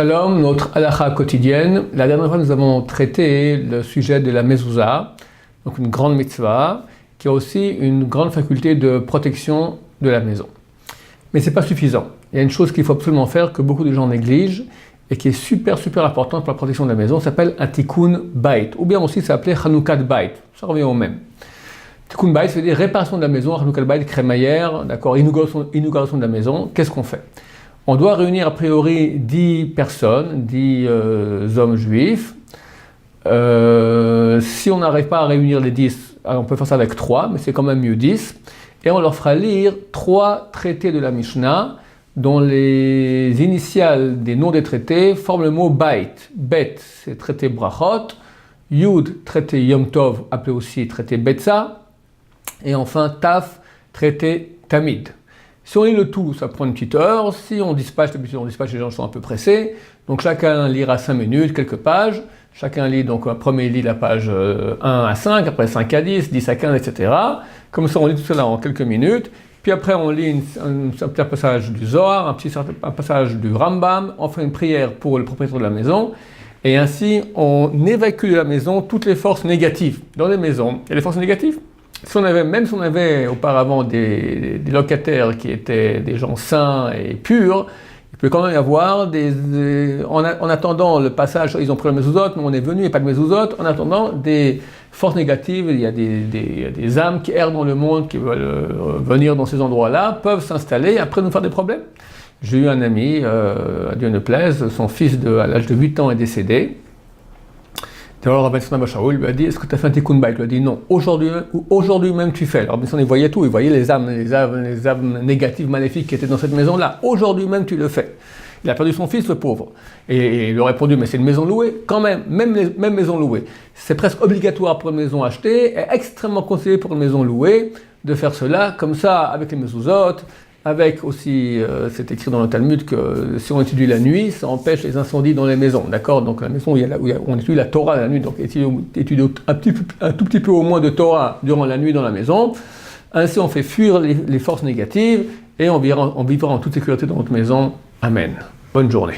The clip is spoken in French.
Shalom, notre halakha quotidienne. La dernière fois, nous avons traité le sujet de la mezouza, donc une grande mitzvah, qui a aussi une grande faculté de protection de la maison. Mais ce n'est pas suffisant. Il y a une chose qu'il faut absolument faire, que beaucoup de gens négligent, et qui est super importante pour la protection de la maison, ça s'appelle un tikkun bait, ou bien aussi ça s'appelait Chanoukat bait, ça revient au même. Tikkun bait, ça veut dire réparation de la maison, Chanoukat bait, crémaillère, d'accord, inauguration de la maison. Qu'est-ce qu'on fait? On doit réunir a priori 10 personnes, 10 hommes juifs. Si on n'arrive pas à réunir les 10, alors on peut faire ça avec 3, mais c'est quand même mieux 10. Et on leur fera lire 3 traités de la Mishnah, dont les initiales des noms des traités forment le mot bait. Bet, c'est traité brachot. Yud, traité Yom Tov, appelé aussi traité Betza. Et enfin Taf, traité Tamid. Si on lit le tout, ça prend une petite heure. Si on dispatche, d'habitude on dispatche, les gens sont un peu pressés. Donc chacun lira 5 minutes, quelques pages. Chacun lit, donc un premier lit la page 1 à 5, après 5 à 10, 10 à 15, etc. Comme ça, on lit tout cela en quelques minutes. Puis après, on lit un petit passage du Zohar, un passage du Rambam. On fait une prière pour le propriétaire de la maison. Et ainsi, on évacue de la maison toutes les forces négatives. Dans les maisons, il y a des forces négatives. Même si on avait auparavant des locataires qui étaient des gens sains et purs, il peut quand même y avoir en attendant le passage, ils ont pris le mezuzot, mais on est venu, il n'y a pas de mezuzot, en attendant des forces négatives, il y a des âmes qui errent dans le monde, qui veulent venir dans ces endroits-là, peuvent s'installer et après nous faire des problèmes. J'ai eu un ami, à Dieu ne plaise, son fils à l'âge de 8 ans est décédé. Alors Rabbi Tzemach Shaul lui a dit, est-ce que tu as fait un tikkun bait? Il lui a dit non, aujourd'hui même tu fais. Alors bien sûr, il voyait tout, il voyait les âmes négatives, maléfiques qui étaient dans cette maison-là. Aujourd'hui même tu le fais. Il a perdu son fils, le pauvre. Et il lui a répondu, mais c'est une maison louée, quand même maison louée. C'est presque obligatoire pour une maison achetée, et extrêmement conseillé pour une maison louée de faire cela, comme ça, avec les mezuzot, avec aussi, c'est écrit dans le Talmud que si on étudie la nuit, ça empêche les incendies dans les maisons, d'accord? Donc la maison où on étudie la Torah la nuit, donc étudie un tout petit peu au moins de Torah durant la nuit dans la maison. Ainsi on fait fuir les forces négatives et on vivra en toute sécurité dans notre maison. Amen. Bonne journée.